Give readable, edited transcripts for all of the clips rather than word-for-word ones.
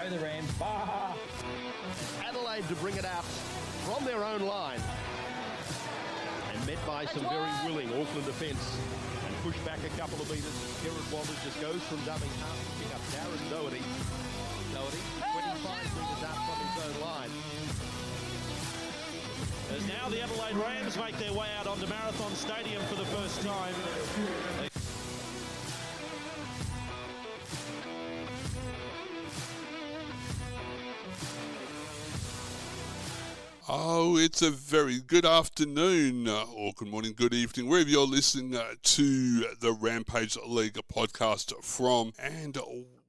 Go the Rams. Bah! Adelaide to bring it out from their own line. And met by some very willing Auckland defence. And pushed back a couple of metres. Gerard Wallace just goes from dubbing half to pick up Darren Doherty. 25 metres out from his own line. As now the Adelaide Rams make their way out onto Marathon Stadium for the first time. Oh, it's a very good afternoon, or good morning, good evening, wherever you're listening to the Rampage League podcast from. And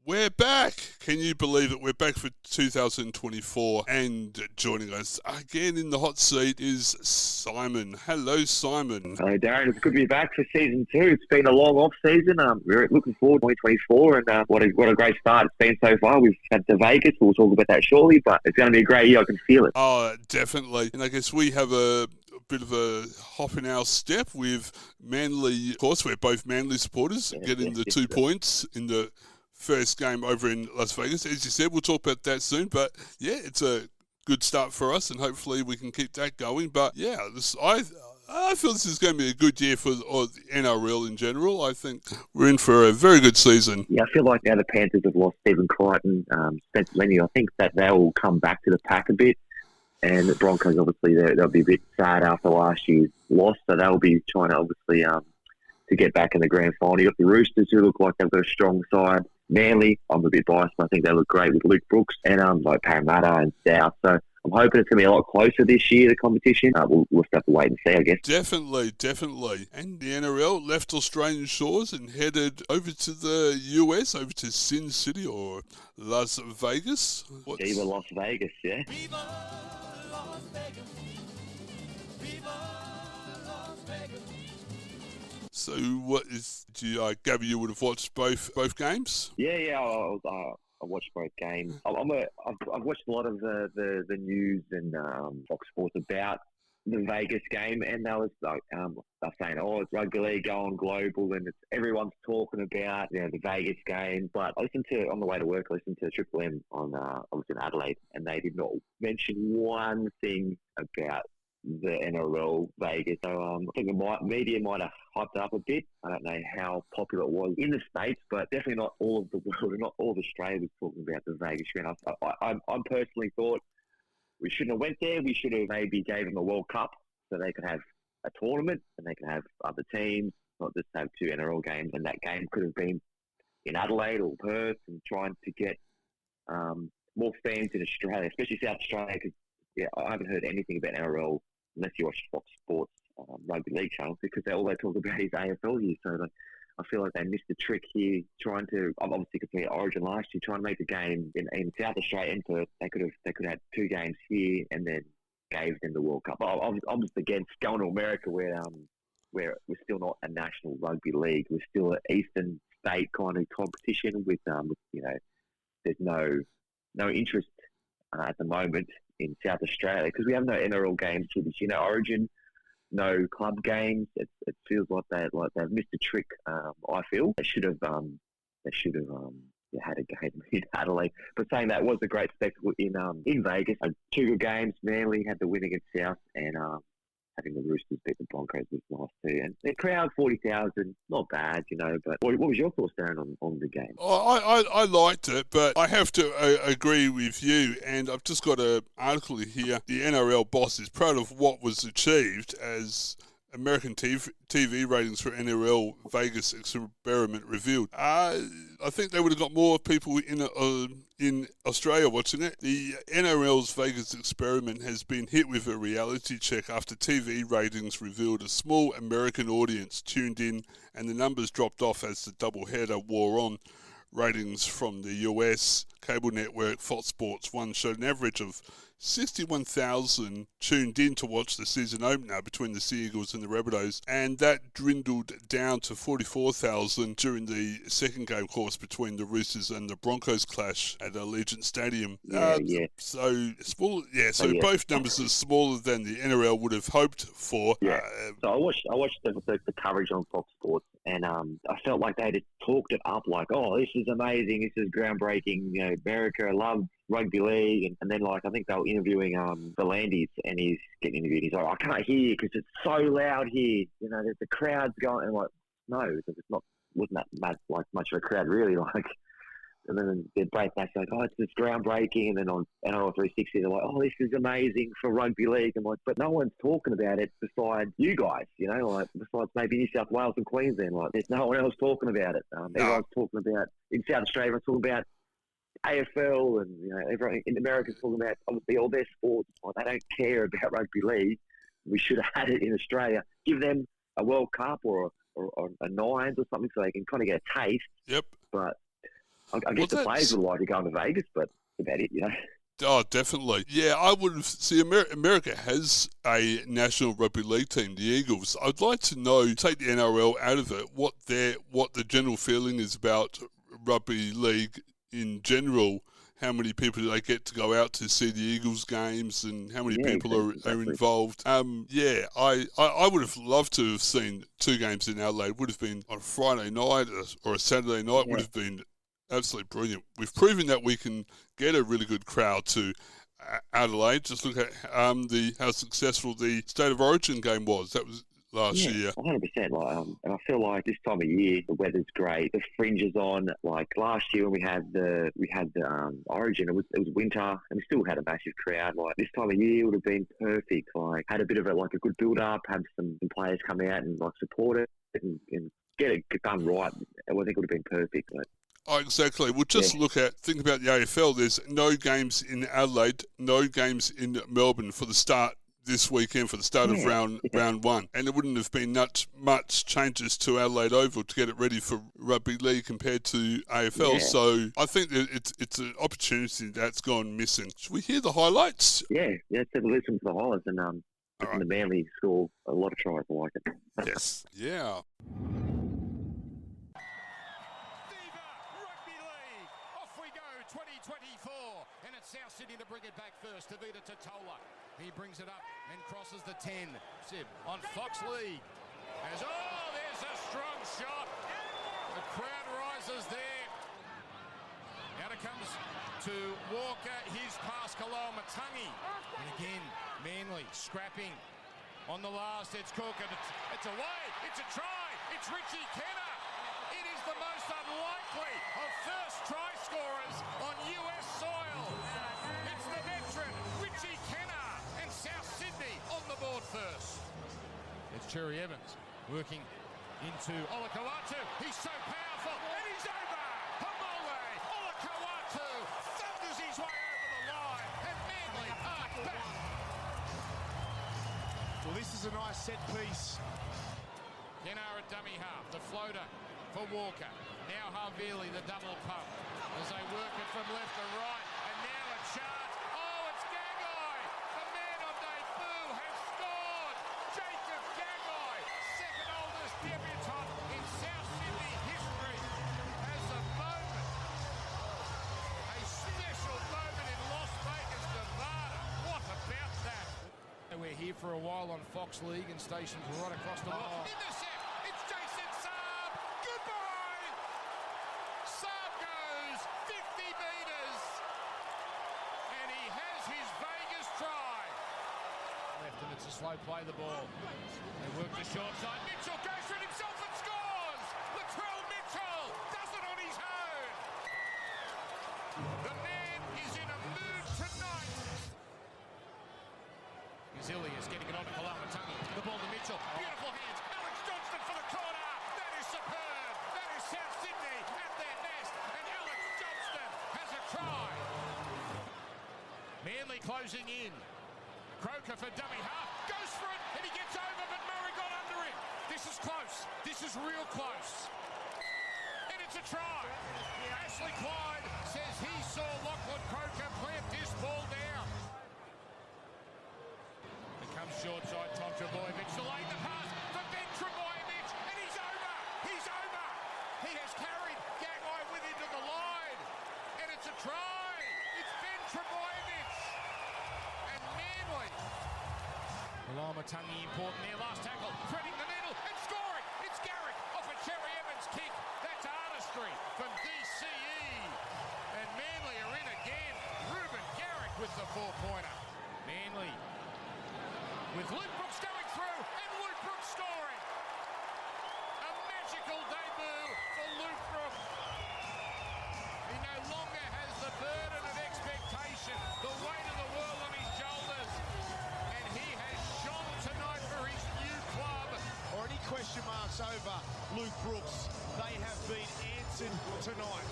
we're back. Can you believe it? We're back for 2024. And joining us again in the hot seat is Simon. Hello, Simon. Hello, Darren. It's good to be back for season 2. It's been a long off season. We're looking forward to 2024, and what a great start it's been so far. We've had to Vegas. We'll talk about that shortly, but it's going to be a great year. I can feel it. Oh, definitely. And I guess we have a bit of a hop in our step with Manly. Of course, we're both Manly supporters, getting the 2 points in the first game over in Las Vegas. As you said, we'll talk about that soon. But yeah, it's a good start for us, and hopefully we can keep that going. But yeah, I feel this is going to be a good year for the NRL in general. I think we're in for a very good season. Yeah, I feel like now the Panthers have lost Stephen Crichton, Spencer Lenny. I think that they will come back to the pack a bit. And the Broncos, obviously, they'll be a bit sad after last year's loss. So they'll be trying to, obviously, to get back in the grand final. You got the Roosters, who look like they've got a strong side. Manly, I'm a bit biased, but I think they look great with Luke Brooks and like Parramatta and South. So I'm hoping it's going to be a lot closer this year, the competition. We'll have to wait and see, I guess. Definitely. And the NRL left Australian shores and headed over to the US, over to Sin City or Las Vegas. Viva Las Vegas, yeah. Viva Las Vegas. Viva Las Vegas. So I gather you would have watched both games? Yeah, I watched both games. I've watched a lot of the news and Fox Sports about the Vegas game, and they was like they're saying, it's Rugby League going global, and everyone's talking about the Vegas game. But I listened to on the way to work. I listened to Triple M on I was in Adelaide, and they did not mention one thing about the NRL Vegas. So I think the media might have hyped it up a bit. I don't know how popular it was in the States, but definitely not all of the world and not all of Australia was talking about the Vegas game. I personally thought we shouldn't have went there. We should have maybe gave them a World Cup so they could have a tournament and they could have other teams, not just have 2 NRL games. And that game could have been in Adelaide or Perth, and trying to get more fans in Australia, especially South Australia, because I haven't heard anything about NRL unless you watch Fox Sports Rugby League channels, because all they talk about is AFL here. So I feel like they missed the trick here, trying to obviously compare Origin last year, trying to make the game in South Australia and Perth. They could have had 2 games here and then gave them the World Cup. I'm just against going to America where we're still not a national rugby league. We're still an Eastern state kind of competition with there's no interest at the moment in South Australia, because we have no NRL games here this year, Origin, no club games. It feels like they've missed a trick. I feel they should have had a game in Adelaide. But saying that, was a great spectacle in Vegas. 2 good games. Manly had the win against South, and having the Roosters beat the Broncos was nice too. And the crowd, 40,000, not bad, But what was your thoughts, Darren, on the game? I liked it, but I have to agree with you. And I've just got an article here. The NRL boss is proud of what was achieved as American TV ratings for NRL Vegas experiment revealed. I think they would have got more people in Australia watching it. The NRL's Vegas experiment has been hit with a reality check after TV ratings revealed a small American audience tuned in, and the numbers dropped off as the doubleheader wore on. Ratings from the US cable network Fox Sports 1 showed an average of 61,000 tuned in to watch the season opener between the Sea Eagles and the Rabbitohs, and that dwindled down to 44,000 during the second game, of course, between the Roosters and the Broncos clash at Allegiant Stadium. So small, so both numbers are smaller than the NRL would have hoped for. Yeah. So I watched the coverage on Fox Sports, and I felt like they had talked it up like, oh, this is amazing, this is groundbreaking. You know, America loves rugby league, and then like I think they were interviewing Volandis, and he's getting interviewed. He's like, I can't hear because it's so loud here. You know, the crowd's going. And I'm like, no, because it's not. Wasn't that much of a crowd really? Like, and then they're both like, oh, it's groundbreaking. And then on NRL 360, they're like, oh, this is amazing for rugby league. I'm like, but no one's talking about it besides you guys. You know, like besides maybe New South Wales and Queensland. Like, there's no one else talking about it. Everyone's talking about in South Australia. Everyone's talking about AFL, and you know, everyone in America's talking about obviously all their sports. Well, they don't care about rugby league. We should have had it in Australia. Give them a World Cup or a Nines or something, so they can kind of get a taste. Yep. But I guess the players would like to go to Vegas, but that's about it, you know. Oh, definitely. Yeah, I would have... See, America has a national rugby league team, the Eagles. I'd like to know, take the NRL out of it, what the general feeling is about rugby league in general. How many people do they get to go out to see the Eagles games, and how many people are involved? I would have loved to have seen two games in Adelaide. Would have been on a Friday night or a Saturday night. Would have been absolutely brilliant. We've proven that we can get a really good crowd to Adelaide. Just look at how successful the State of Origin game was. That was last year. 100%. And I feel like this time of year the weather's great. The fringe is on. Like last year when we had the Origin, it was winter and we still had a massive crowd. Like this time of year would have been perfect. Like had a bit of a good build up, have some players come out and like support it and get it done right. I think it would have been perfect. Like, oh, exactly. Well, just think about the AFL. There's no games in Adelaide, no games in Melbourne for the start this weekend, for the start of round one. And there wouldn't have been much changes to Adelaide Oval to get it ready for rugby league compared to AFL. Yeah. So I think that it's an opportunity that's gone missing. Should we hear the highlights? Yeah, let's have a listen to the highlights and the Manly score a lot of tries. I like it. Yes. Yeah. South Sydney to bring it back first. Tavita Totola. He brings it up and crosses the 10. Sib on Fox League. There's a strong shot. The crowd rises there. Out it comes to Walker. His pass Kaloa Matangi. And again, Manly scrapping on the last. It's Cook and it's away. It's a try. It's Richie Kenner. It is the most unlikely of first try scorers on US soil. It's the veteran, Richie Kenner, and South Sydney on the board first. It's Cherry Evans working into Olakau'atu. He's so powerful, and he's over. Hamole Olakau'atu thunders his way over the line, and Manly are back. Well, this is a nice set piece. Kenner at dummy half, the floater for Walker. Now Havili, the double pump, as they work it from left to right, and now a charge. Oh, it's Gagai! The man on debut has scored! Jacob Gagai, second oldest debutant in South Sydney history, has a moment, a special moment in Las Vegas, Nevada. What about that? We're here for a while on Fox League and stations right across the world. Intercept! It's Jason Saab! Goodbye! Saab goes 50 metres, and he has his Vegas try. Left, and it's a slow play, the ball. They work the short side. Mitchell goes for it himself and scores! Latrell Mitchell does it on his own. The man is in a mood tonight. Gazillius getting it on to Kalamatangi. The ball to Mitchell. Beautiful hands. Alex Johnston for the corner. That is superb. That is South Sydney at their best. And Alex Johnston has a try. Manly closing in. Croker for dummy half. Goes for it. And he gets over, but Murray got under him. This is close. This is real close. And it's a try. Ashley Clyde says he saw Lachlan Croker plant this ball down. Lamatangi important there. Last tackle, threading the needle and scoring. It's Garrick off a Cherry Evans kick. That's artistry from DCE. And Manly are in again. Ruben Garrick with the 4-pointer. Manly with Luke Brooks going through and Luke Brooks scoring. A magical debut for Luke Brooks. He no longer has the burden of expectation, the weight of the world on his shoulders. And he has shone tonight for his new club. Or any question marks over Luke Brooks, they have been answered tonight.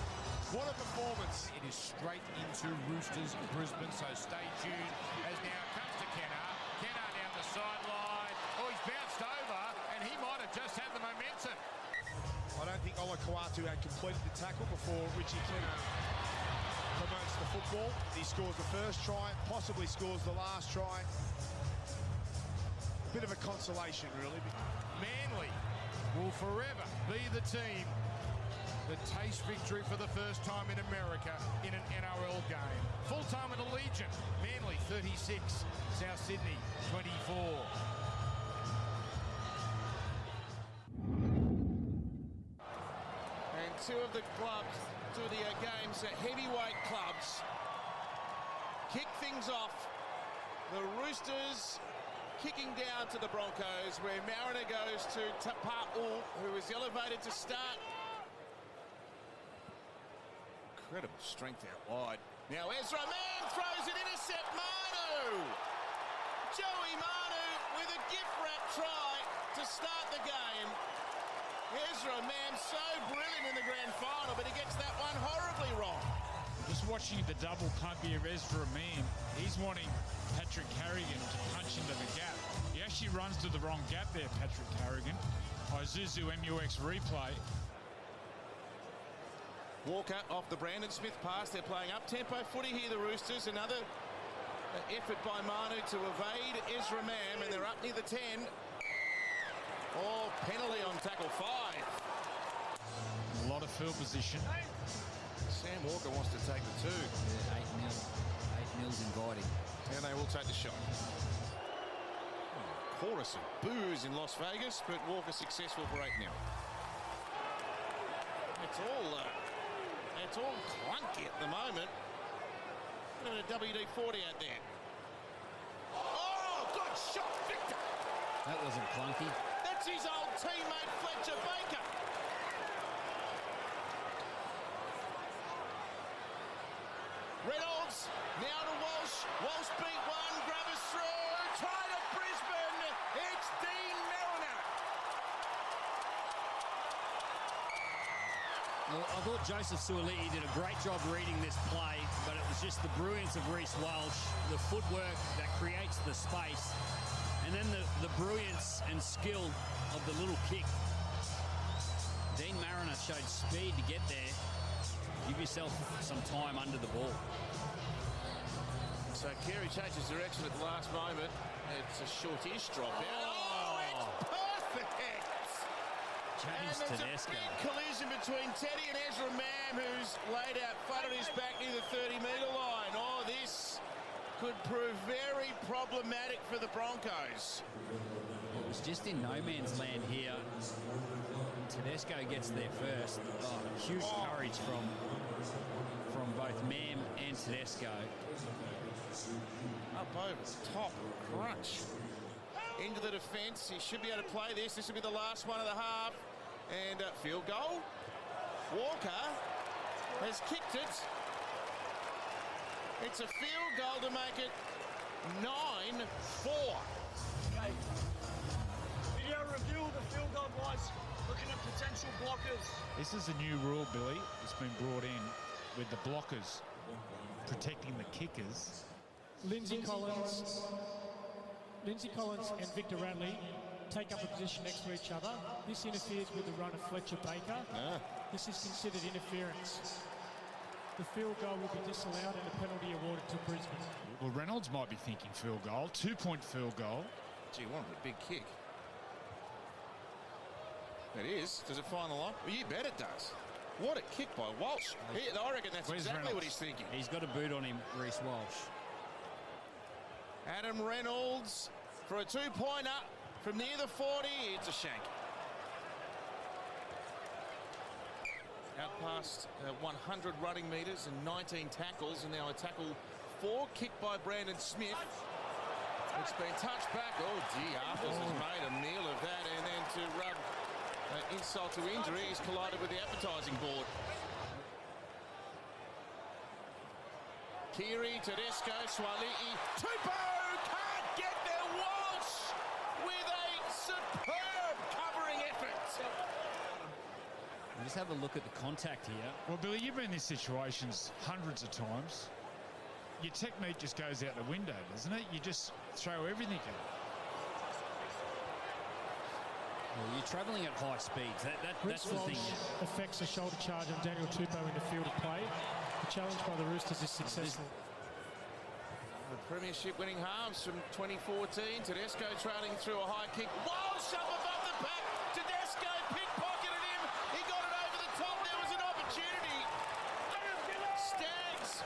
What a performance. It is straight into Roosters Brisbane, so stay tuned as now comes to Kennar. Kennar down the sideline. Oh, he's bounced over and he might have just had the momentum. I don't think Ola Kawatu had completed the tackle before Richie Kennar promotes the football. He scores the first try, possibly scores the last try. A bit of a consolation, really. Manly will forever be the team that taste victory for the first time in America in an NRL game. Full-time at Allegiant, Manly 36, South Sydney 24. And two of the games are heavyweight clubs. Kick things off. The Roosters kicking down to the Broncos, where Mariner goes to Tapa'u, who is elevated to start. Incredible strength out wide. Now Ezra Mann throws an intercept. Manu! Joey Manu with a gift wrap try to start the game. Ezra Mann so brilliant in the grand final, but he gets that one horribly wrong. Just watching the double pump here of Ezra Mann, he's wanting Patrick Carrigan to punch into the gap. He actually runs to the wrong gap there, Patrick Carrigan. Isuzu MUX replay. Walker off the Brandon Smith pass. They're playing up-tempo footy here, the Roosters. Another effort by Manu to evade Ezra Mann, and they're up near the 10. Oh, penalty on tackle 5. A lot of field position. Sam Walker wants to take the 2. Yeah, 8 mils inviting. And they will take the shot. Chorus of boos in Las Vegas, but Walker successful for 8-0. It's all clunky at the moment. Look at a WD-40 out there. Oh, good shot, Victor. That wasn't clunky. That's his old teammate, Fletcher Baker. Reynolds, now to Walsh. Walsh beat one, Grabbers through. Try to Brisbane. It's Dean Mariner. Well, I thought Joseph Suaalii did a great job reading this play, but it was just the brilliance of Reece Walsh, the footwork that creates the space, and then the brilliance and skill of the little kick. Dean Mariner showed speed to get there. Give yourself some time under the ball. So Carey changes direction at the last moment. It's a short-ish drop out. Oh, it's perfect! James and there's Tedesco. a big collision between Teddy and Ezra Mann, who's laid out flat on his back near the 30-metre line. Oh, this could prove very problematic for the Broncos. It was just in no man's land here. Tedesco gets there first. Oh, huge courage from both Mam and Tedesco. Up over the top, crunch. Into the defence. He should be able to play this. This will be the last one of the half. And field goal. Walker has kicked it. It's a field goal to make it 9-4. Video review of the field goal, boys. Looking at potential blockers. This is a new rule, Billy. It's been brought in with the blockers protecting the kickers. Lindsay Collins and Victor Radley take up a position next to each other. This interferes with the run of Fletcher Baker. This is considered interference. The field goal will be disallowed and a penalty awarded to Brisbane. Well, Reynolds might be thinking field goal, 2-point field goal. Gee, what a big kick. It is. Does it find the line? Well, you bet it does. What a kick by Walsh. I reckon that's exactly what he's thinking. He's got a boot on him, Reece Walsh. Adam Reynolds for a two-pointer from near the 40. It's a shank. Out past 100 running metres and 19 tackles, and now a tackle 4 kicked by Brandon Smith. It's been touched back. Oh, dear, Arthurs has made a meal of that, and then to rub insult to injury, he's collided with the advertising board. Kiri, Tedesco, Swali'i, Tupou can't get there. Walsh with a superb covering effort. Just have a look at the contact here. Well, Billy, you've been in these situations hundreds of times. Your technique just goes out the window, doesn't it? You just throw everything at it. Well, you're travelling at high speeds. That's the thing. Affects a shoulder charge on Daniel Tupou in the field of play. The challenge by the Roosters is successful. The premiership winning halves from 2014. Tedesco trailing through a high kick. Walsh up above the pack. Tedesco pickpocketed him. He got it over the top. There was an opportunity. Staggs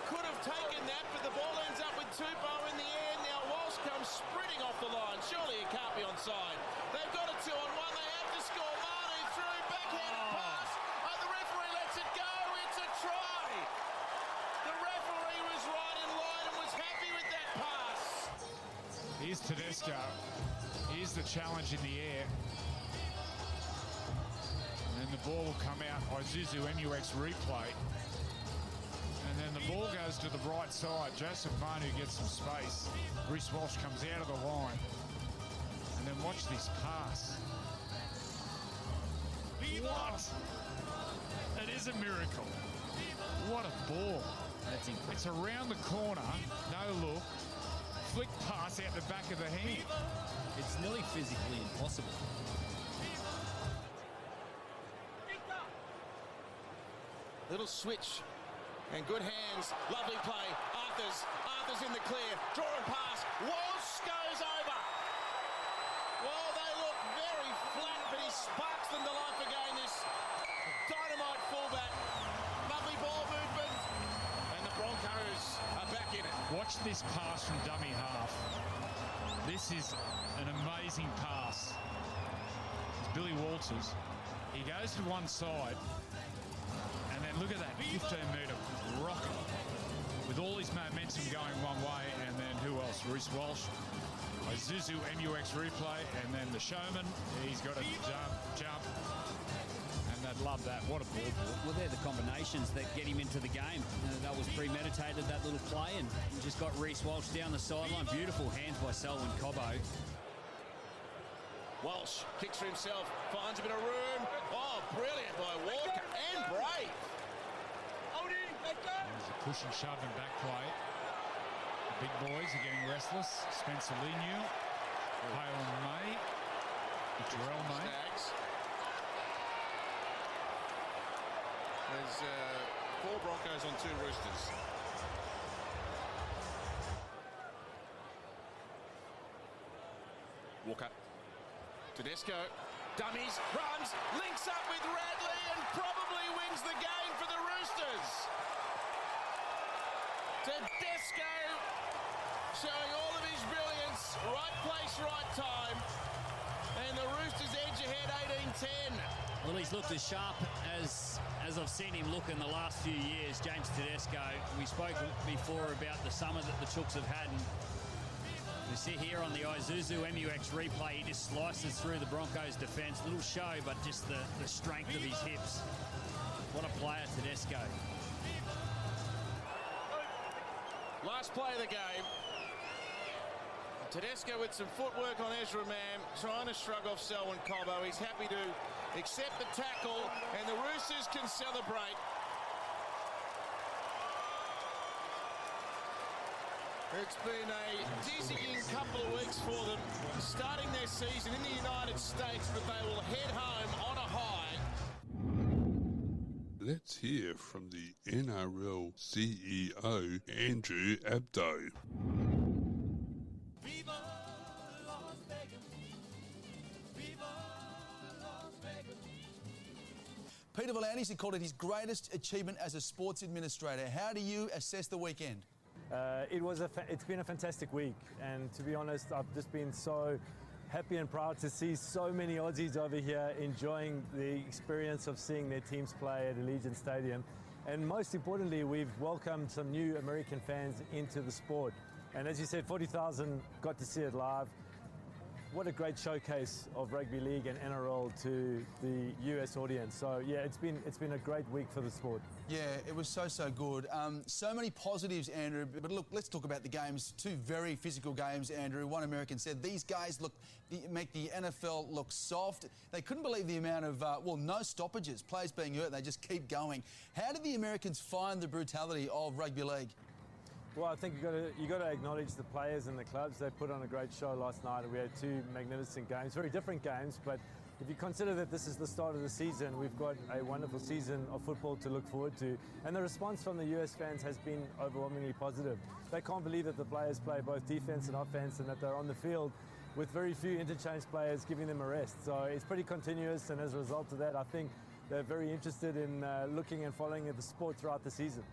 could have taken that, but the ball ends up with Tupou in the air. Now Walsh comes sprinting off the line. Surely it can't be onside. They've got a 2-on-1. They have to score. Manu through, backhanded pass. Oh, the referee lets it go. It's a try. The referee was right in line and was happy with that pass. Here's Tedesco. Here's the challenge in the air. And then the ball will come out. Isuzu MUX replay. And then the ball goes to the right side. Joseph Manu gets some space. Reece Walsh comes out of the line. And then watch this pass. What? It is a miracle. What a ball. That's incredible. It's around the corner. No look. Flick pass out the back of the hand. It's nearly physically impossible. Little switch and good hands. Lovely play. Arthur's in the clear. Drawing pass. Walsh goes over. Well, they look very flat, but he sparks them to life again. This dynamite fullback. Lovely ball movement. And the Broncos are back in it. Watch this pass from dummy half. This is an amazing pass. It's Billy Walters. He goes to one side. And then look at that 15-metre rocket with all his momentum going one way. And then who else? Reece Walsh. Isuzu MUX replay. And then the showman. He's got to jump. And they'd love that. What a ball. Well, they're the combinations that get him into the game. That was premeditated, that little play. And just got Reece Walsh down the sideline. Beautiful hands by Selwyn Cobbo. Walsh kicks for himself, finds a bit of room. Oh, brilliant by Walker and Brave. There's a push and shove and back play. The big boys are getting restless. Spencer Leniu, Hale May, Terrell May. Staggs. There's 4 Broncos on 2 Roosters. Walker. Tedesco, dummies, runs, links up with Radley and probably wins the game for the Roosters. Tedesco showing all of his brilliance, right place, right time, and the Roosters edge ahead 18-10. Well, he's looked as sharp as I've seen him look in the last few years, James Tedesco. We spoke before about the summer that the Chooks have had. And we see here on the Isuzu MUX replay, he just slices through the Broncos' defence. Little show, but just the strength of his hips. What a player, Tedesco. Last play of the game. Tedesco with some footwork on Ezra Mam, trying to shrug off Selwyn Cobbo. He's happy to accept the tackle, and the Roosters can celebrate. It's been a dizzying couple of weeks for them, starting their season in the United States, but they will head home on a high. Let's hear from the NRL CEO, Andrew Abdo. Viva Las Vegas. Viva Las Vegas. Peter V'landys called it his greatest achievement as a sports administrator. How do you assess the weekend? It's been a fantastic week, and to be honest, I've just been so happy and proud to see so many Aussies over here enjoying the experience of seeing their teams play at Allegiant Stadium. And most importantly, we've welcomed some new American fans into the sport. And as you said, 40,000 got to see it live. What a great showcase of Rugby League and NRL to the US audience. So yeah, it's been a great week for the sport. Yeah, it was so good. So many positives, Andrew. But look, let's talk about the games. Two very physical games, Andrew. One American said these guys make the NFL look soft. They couldn't believe the amount of no stoppages, players being hurt. They just keep going. How did the Americans find the brutality of rugby league? Well, I think you got to acknowledge the players and the clubs. They put on a great show last night, and we had two magnificent games, very different games. But if you consider that this is the start of the season, we've got a wonderful season of football to look forward to. And the response from the US fans has been overwhelmingly positive. They can't believe that the players play both defense and offense, and that they're on the field with very few interchange players giving them a rest. So it's pretty continuous, and as a result of that, I think they're very interested in looking and following the sport throughout the season.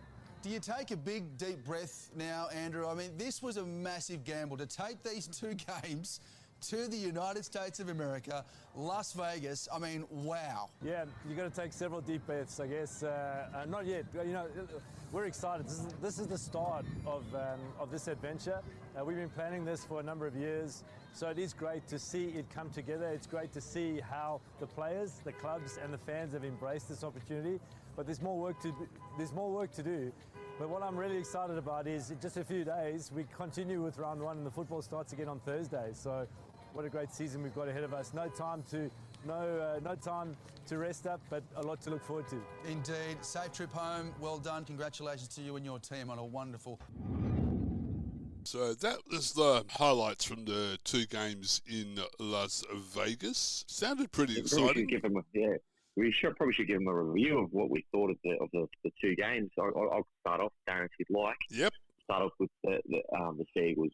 Do you take a big, deep breath now, Andrew? I mean, this was a massive gamble to take these two games to the United States of America, Las Vegas. I mean, wow. Yeah, you got to take several deep breaths, I guess. Not yet. You know, we're excited. This is the start of this adventure. We've been planning this for a number of years, so it is great to see it come together. It's great to see how the players, the clubs, and the fans have embraced this opportunity. But there's more work to do. But what I'm really excited about is in just a few days we continue with round one, and the football starts again on Thursday. So what a great season we've got ahead of us. No time to rest up, but a lot to look forward to. Indeed. Safe trip home. Well done. Congratulations to you and your team on a wonderful. So that was the highlights from the two games in Las Vegas. Sounded pretty exciting. We probably should give them a review of what we thought of the two games. I'll start off, Darren, if you'd like. Yep. Start off with the Seagulls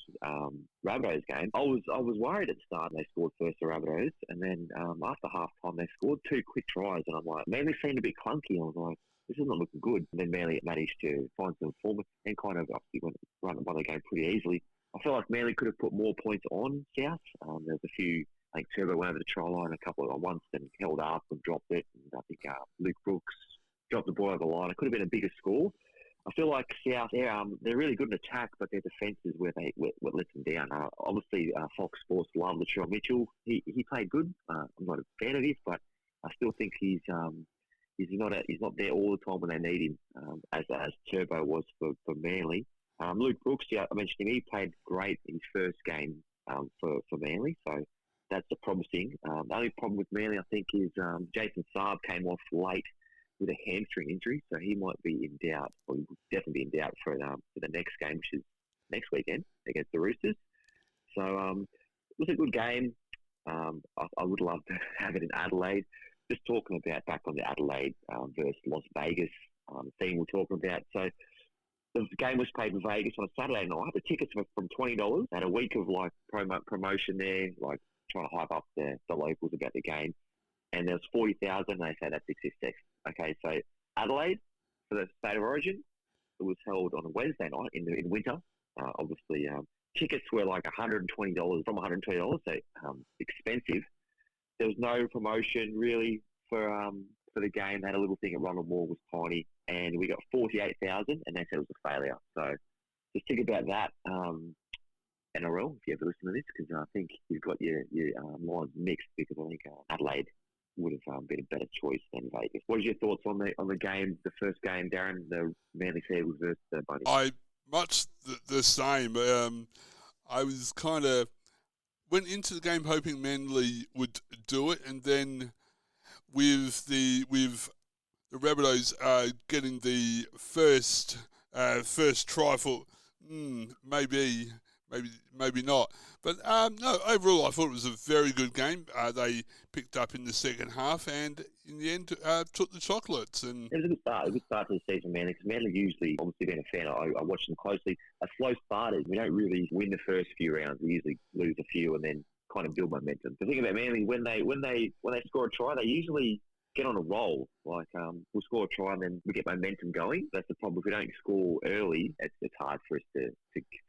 Rabbitohs game. I was worried at the start. They scored first, the Rabbitohs, and then after half time they scored two quick tries, and I'm like, Manly seemed a bit clunky. I was like, this is not looking good. And then Manly managed to find some form and kind of obviously won the game pretty easily. I feel like Manly could have put more points on South. There's a few. I think Turbo went over the try line a couple of once and held up and dropped it. And I think Luke Brooks dropped the ball over the line. It could have been a bigger score. I feel like South, they're really good in attack, but their defence is where they let them down. Obviously, Fox Sports love Latrell Mitchell. He played good. I'm not a fan of his, but I still think he's not there all the time when they need him, as Turbo was for Manly. Luke Brooks, I mentioned him. He played great in his first game for Manly, so that's a promising. The only problem with Manly, I think, is Jason Saab came off late with a hamstring injury, so he might be in doubt, or he will definitely be in doubt for the next game, which is next weekend against the Roosters. So it was a good game. I would love to have it in Adelaide. Just talking about back on the Adelaide versus Las Vegas thing we're talking about. So the game was played in Vegas on a Saturday night. The tickets were from $20. Had a week of like promotion there, like trying to hype up the locals about the game. And there was 40,000, and they say that's excessive. Okay, so Adelaide, for the State of Origin, it was held on a Wednesday night in winter. Obviously, tickets were like $120, from $120, so expensive. There was no promotion really for the game. They had a little thing at Ronald Moore, was tiny, and we got 48,000, and they said it was a failure. So just think about that. NRL, if you ever listen to this, because I think you've got your lines mixed, because I think Adelaide would have been a better choice than Vegas. What are your thoughts on the game, the first game, Darren, the Manly Seagulls versus the Bunnies? I much the same. I was kind of went into the game hoping Manly would do it, and then with the Rabbitohs getting the first try for maybe not. But no, overall I thought it was a very good game. They picked up in the second half and in the end took the chocolates. And it was a good start to the season, Manly, because Manly usually, obviously being a fan, I watch them closely. A slow starters, we don't really win the first few rounds. We usually lose a few and then kind of build momentum. The thing about Manly, when they score a try, they usually get on a roll. Like we'll score a try and then we get momentum going. That's the problem. If we don't score early, it's hard for us to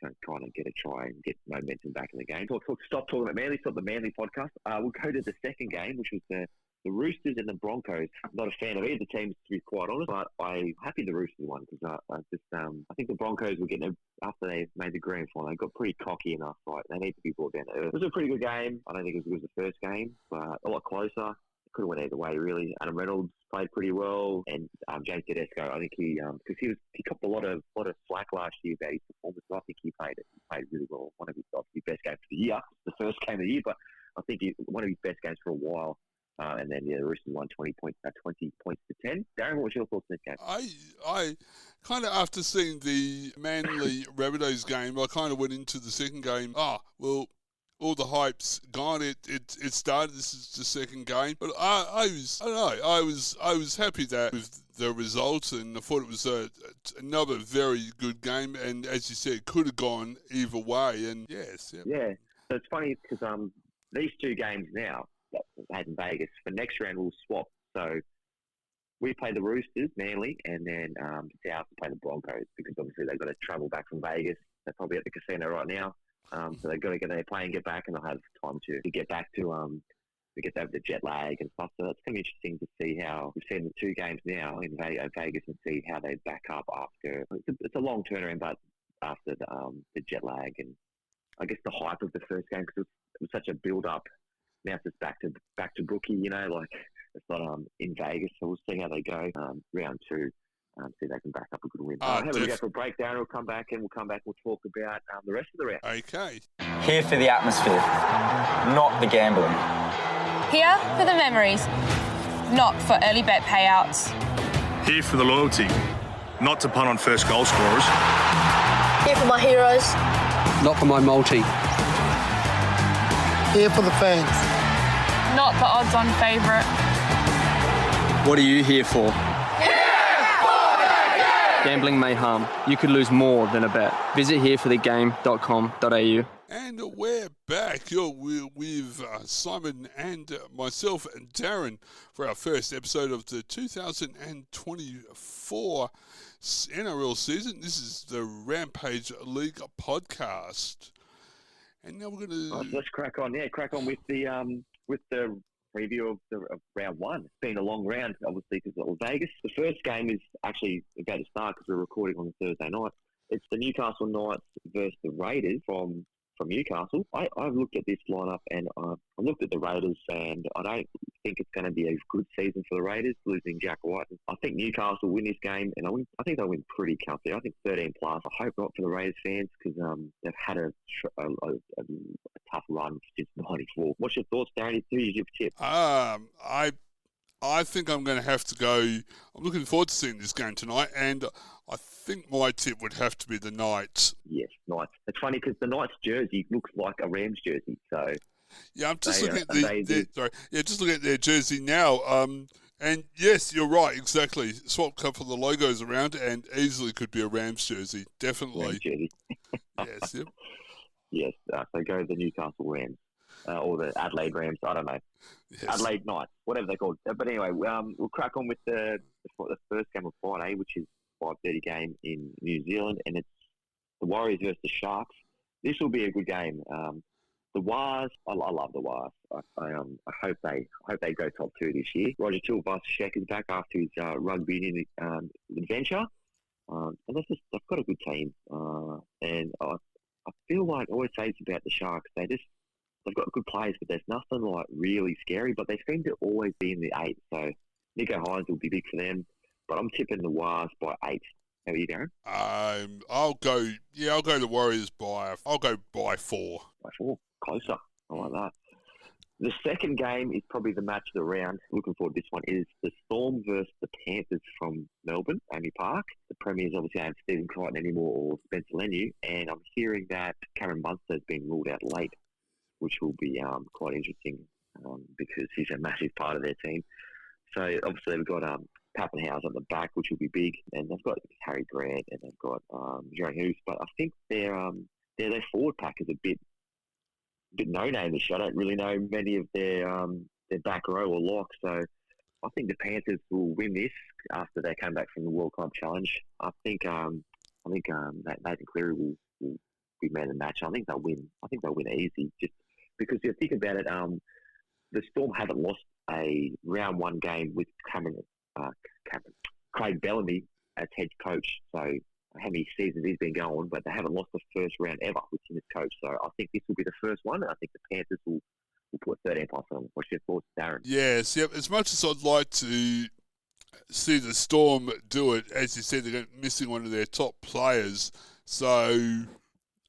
kind of get a try and get momentum back in the game. Stop talking about Manly. Stop the Manly podcast. We'll go to the second game, which was the Roosters and the Broncos. I'm not a fan of either teams, to be quite honest, but I'm happy the Roosters won because I think the Broncos were getting, after they made the grand final, they got pretty cocky enough, right? They need to be brought down to earth. It was a pretty good game. I don't think it was as good as the first game, but a lot closer. Could have went either way, really. Adam Reynolds played pretty well, and James Tedesco, I think he copped a lot of slack last year about his performance. I think he played really well. One of his best games for the year, the first game of the year, but I think one of his best games for a while. And then the Roosters won 20 points to 10. Darren, what was your thoughts on this game? I kind of, after seeing the Manly Rabbitohs game, I kind of went into the second game. All the hype's gone. It started. This is the second game, but I was happy that with the result, and I thought it was another very good game. And as you said, could have gone either way. And yes, yeah. So it's funny because these two games now that we had in Vegas for next round we'll swap. So we play the Roosters, Manly, and then South play the Broncos because obviously they've got to travel back from Vegas. They're probably at the casino right now. So they've got to get their plane, get back, and they'll have time to get back to get over the jet lag and stuff. So it's going to be interesting to see how we've seen the two games now in Vegas and see how they back up after. It's a long turnaround, but after the jet lag and I guess the hype of the first game because it was such a build up. Now it's just back to Brookie, like it's not in Vegas. So we'll see how they go round two. See if they can back up a good win. Have a go for a break, Darren. We'll come back and we'll talk about the rest of the round. Okay. Here for the atmosphere, not the gambling. Here for the memories, not for early bet payouts. Here for the loyalty, not to punt on first goal scorers. Here for my heroes, not for my multi. Here for the fans, not the odds-on favourite. What are you here for? Gambling may harm. You could lose more than a bet. Visit hereforthegame.com.au. And we're back. You're with Simon and myself and Darren for our first episode of the 2024 NRL season. This is the Rampage League podcast. And now we're going to... let's crack on. Yeah, crack on with the preview of round one. It's been a long round, obviously, because it was Vegas. The first game is actually about to start because we're recording on Thursday night. It's the Newcastle Knights versus the Raiders from Newcastle. I've looked at this lineup and I looked at the Raiders and I don't think it's going to be a good season for the Raiders, losing Jack White. I think Newcastle win this game and I think they'll win pretty comfortably. I think 13+. I hope not for the Raiders fans because they've had a tough run since '94. What's your thoughts, Darren? Who's your tip? I think I'm going to have to go. I'm looking forward to seeing this game tonight, and I think my tip would have to be the Knights. Yes, Knights. It's funny because the Knights jersey looks like a Rams jersey. So yeah, I'm just looking at their jersey now. And yes, you're right, exactly. Swap a couple of the logos around, and easily could be a Rams jersey. Definitely. Rams jersey. Yes. Yep. Yes. So go the Newcastle Rams. Or the Adelaide Rams, I don't know. Yes. Adelaide Knights, whatever they're called. But anyway, we'll crack on with the first game of Friday, which is 5:30 game in New Zealand, and it's the Warriors versus the Sharks. This will be a good game. The Wars, I love the Wars. I hope they go top two this year. Roger Tuivasa-Sheck is back after his rugby union adventure, and they've got a good team. And I feel like I always say it's about the Sharks. They've got good players, but there's nothing like really scary. But they seem to always be in the 8. So Nico Hines will be big for them. But I'm tipping the Wars by 8. How are you, Darren? I'll go the Warriors by 4. By 4, closer. I like that. The second game is probably the match of the round. Looking forward to this one. Is the Storm versus the Panthers from Melbourne, Amy Park. The Premiers obviously don't have Stephen Crichton anymore or Spencer Leniu, and I'm hearing that Cameron Munster has been ruled out late, which will be quite interesting because he's a massive part of their team. So obviously we've got Pappenhausen at the back, which will be big, and they've got Harry Grant and they've got Jerry Hoos. But I think their forward pack is a bit no-name-ish. I don't really know many of their back row or lock. So I think the Panthers will win this after they came back from the World Club Challenge. I think that Nathan Cleary will be man of the match. I think they'll win. I think they'll win easy, just because you think about it. The Storm haven't lost a round one game with Craig Bellamy as head coach. So how many seasons he's been going, but they haven't lost the first round ever with him as coach. So I think this will be the first one. And I think the Panthers will put 13 points on them. What's your thoughts, Darren? Yes, yep. As much as I'd like to see the Storm do it, as you said, they're missing one of their top players. So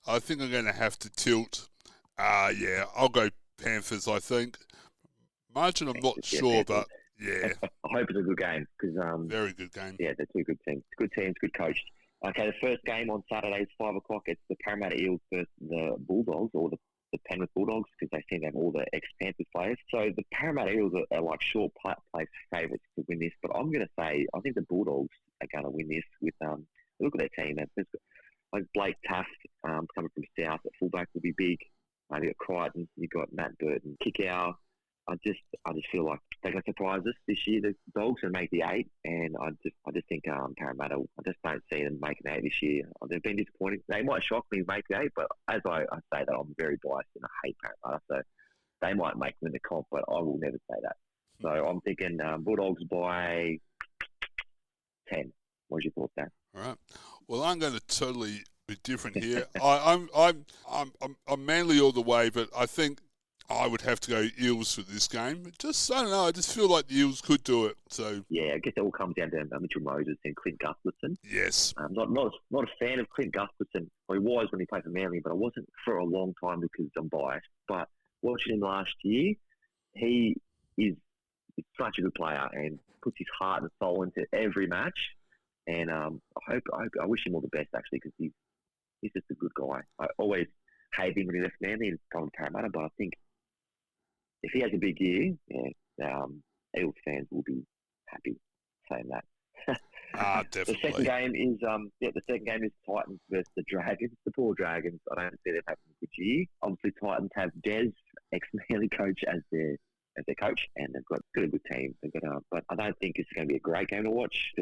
I think I'm going to have to tilt. I'll go Panthers, I think. Margin, I'm not sure, but yeah. I hope it's a good game because very good game. Yeah, they're two good teams. Good teams, good coached. Okay, the first game on Saturday is 5 o'clock. It's the Parramatta Eels versus the Bulldogs, or the Penrith Bulldogs, because they seem to have all the ex-Panthers players. So the Parramatta Eels are like short place favourites to win this, but I'm going to say I think the Bulldogs are going to win this. With look at their team. Like Blake Taft coming from South at fullback will be big. You've got Crichton, you've got Matt Burton, Kickow. I just feel like they're going to surprise us this year, the Dogs, and make the 8. And I just think Parramatta, I just don't see them making the 8 this year. They've been disappointing. They might shock me to make the 8, but as I say that, I'm very biased and I hate Parramatta. So they might make them in the comp, but I will never say that. So I'm thinking Bulldogs by 10. What's your thoughts, Dan? All right. Well, I'm going to totally be different here. I'm Manly all the way, but I think I would have to go Eels for this game. I don't know. I just feel like the Eels could do it. So yeah, I guess it all comes down to Mitchell Moses and Clint Gustafson. Yes. I'm not a fan of Clint Gustafson. Well, he was when he played for Manly, but I wasn't for a long time because I'm biased. But watching him last year, he is such a good player and puts his heart and soul into every match. And I wish him all the best, actually, because he's just a good guy. I always hated him when he left Manly and gone to Parramatta, but I think if he has a big year, Eels fans will be happy saying that. Definitely. The second game is Titans versus the Dragons. The poor Dragons. I don't see them having a good year. Obviously, Titans have Des, ex-Manly coach, as their coach, and they've got a good team. But I don't think it's going to be a great game to watch. I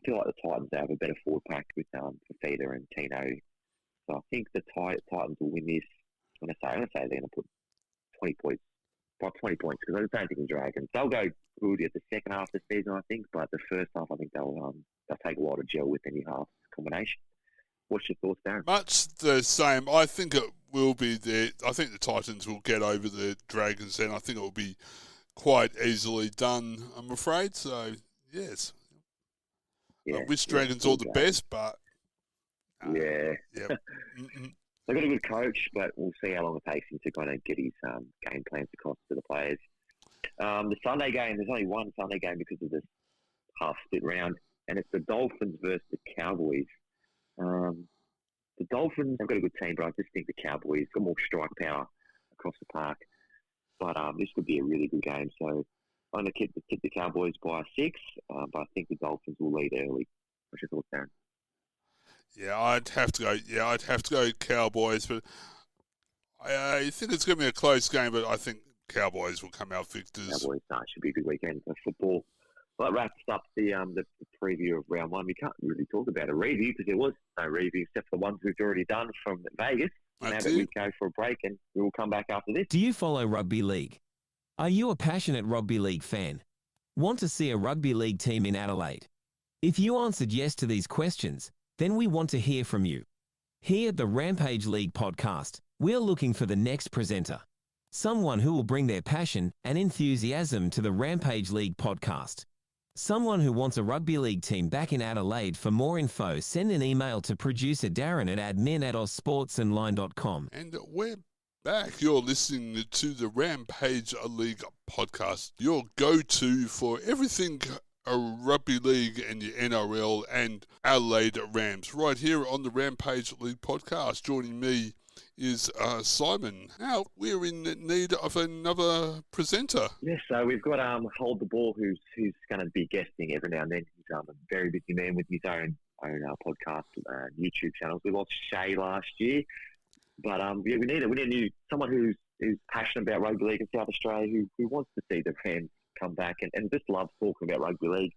feel like the Titans have a better forward pack with Fafita and Tino. So I think the Titans will win this. I'm going to say they're going to put 20 points. By 20 points, because I just don't think the Dragons. They'll go good at the second half of the season, I think, but the first half, I think they'll take a while to gel with any half combination. What's your thoughts, Darren? Much the same. I think it will be I think the Titans will get over the Dragons, and I think it will be quite easily done, I'm afraid. So, yes. Yeah, I wish Dragons all the best, but... yeah. Yep. They've got a good coach, but we'll see how long it takes him to kind of get his game plans across to the players. The Sunday game, there's only one Sunday game because of this half split round, and it's the Dolphins versus the Cowboys. The Dolphins have got a good team, but I just think the Cowboys got more strike power across the park. But this could be a really good game. So I'm going to tip the Cowboys by 6, but I think the Dolphins will lead early. What's your thoughts, Darren? Yeah, I'd have to go Cowboys, but I think it's going to be a close game, but I think Cowboys will come out victors. Cowboys, should be a good weekend for football. Well, that wraps up the preview of round 1. We can't really talk about a review because there was no review except for the ones we've already done from Vegas. Now that we go for a break, and we will come back after this. Do you follow Rugby League? Are you a passionate Rugby League fan? Want to see a Rugby League team in Adelaide? If you answered yes to these questions, then we want to hear from you. Here at the Rampage League podcast, we're looking for the next presenter. Someone who will bring their passion and enthusiasm to the Rampage League podcast. Someone who wants a rugby league team back in Adelaide. For more info, send an email to producer Darren at admin@aussportsandline.com. And we're back. You're listening to the Rampage League podcast, your go-to for everything Rugby League and the NRL and Adelaide Rams, right here on the Rampage League podcast. Joining me is Simon. Now, we're in need of another presenter. Yes, so we've got Hold the Ball, who's going to be guesting every now and then. He's a very busy man with his own podcast, YouTube channels. We lost Shay last year, but we need someone who's passionate about rugby league in South Australia, who wants to see the Rams come back and just loves talking about rugby league.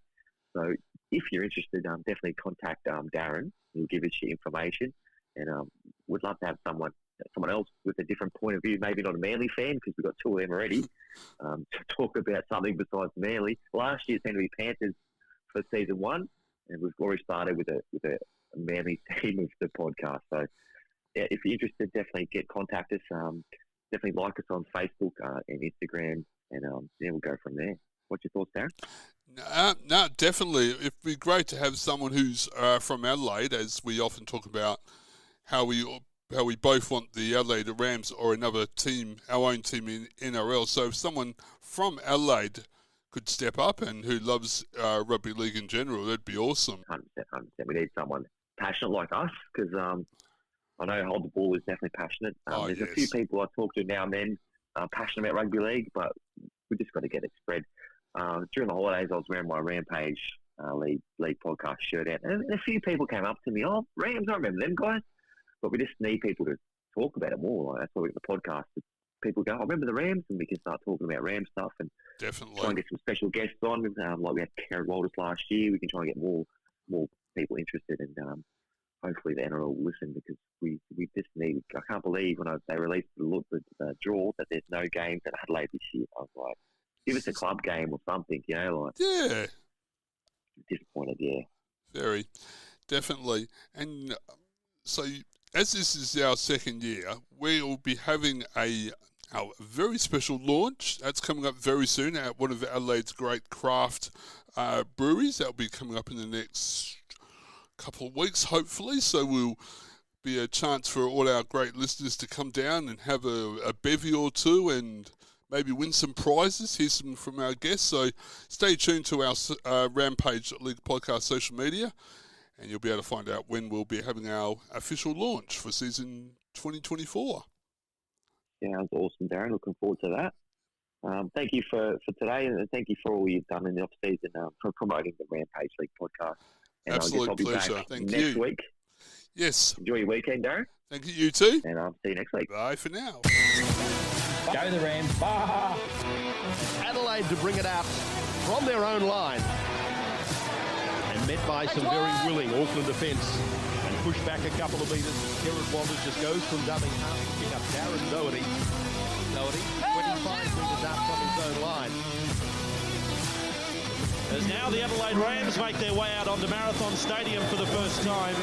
So if you're interested, definitely contact Darren. He'll give us your information, and we'd love to have someone else with a different point of view, maybe not a Manly fan, because we've got two of them already, to talk about something besides Manly. Last year's Henry Panthers for season 1, and we've already started with a Manly team of the podcast. So yeah, if you're interested, definitely contact us. Definitely like us on Facebook and Instagram, and we'll go from there. What's your thoughts, Darren? No, definitely. It'd be great to have someone who's from Adelaide, as we often talk about how we both want the Adelaide Rams or another team, our own team in NRL. So if someone from Adelaide could step up and who loves rugby league in general, that'd be awesome. 100%. We need someone passionate like us, because I know Hold the Ball is definitely passionate. There's a few people I talk to now and then passionate about rugby league, but we just got to get it spread. During the holidays, I was wearing my Rampage League podcast shirt out, and a few people came up to me, "Oh, Rams, I remember them guys." But we just need people to talk about it more. Like, that's why we got the podcast. People go, "I remember the Rams," and we can start talking about Ram stuff and definitely try and get some special guests on. Like we had Karen Walters last year. We can try and get more people interested, and hopefully the NRL will listen, because we just need. I can't believe when they released the draw that there's no games at Adelaide this year. I was like, give us a club game or something, Yeah. Disappointed, yeah. Very, definitely. And so, as this is our second year, we'll be having our very special launch. That's coming up very soon at one of Adelaide's great craft breweries. That'll be coming up in the next couple of weeks, hopefully. So we'll be a chance for all our great listeners to come down and have a bevy or two and maybe win some prizes, hear some from our guests. So stay tuned to our Rampage League podcast social media, and you'll be able to find out when we'll be having our official launch for season 2024. Sounds awesome, Darren. Looking forward to that. Thank you for today, and thank you for all you've done in the off-season for promoting the Rampage League podcast. And Absolute I'll be pleasure. back Thank next you. week. Yes. Enjoy your weekend, Darren. Thank you. You too. And I'll see you next week. Bye for now. Go the Rams. Adelaide to bring it out from their own line. And met by some very willing Auckland defence. And pushed back a couple of metres. Kerrod Walters just goes from dubbing half to pick up Darren Doherty. 25 metres out from his own line. As now the Adelaide Rams make their way out onto Marathon Stadium for the first time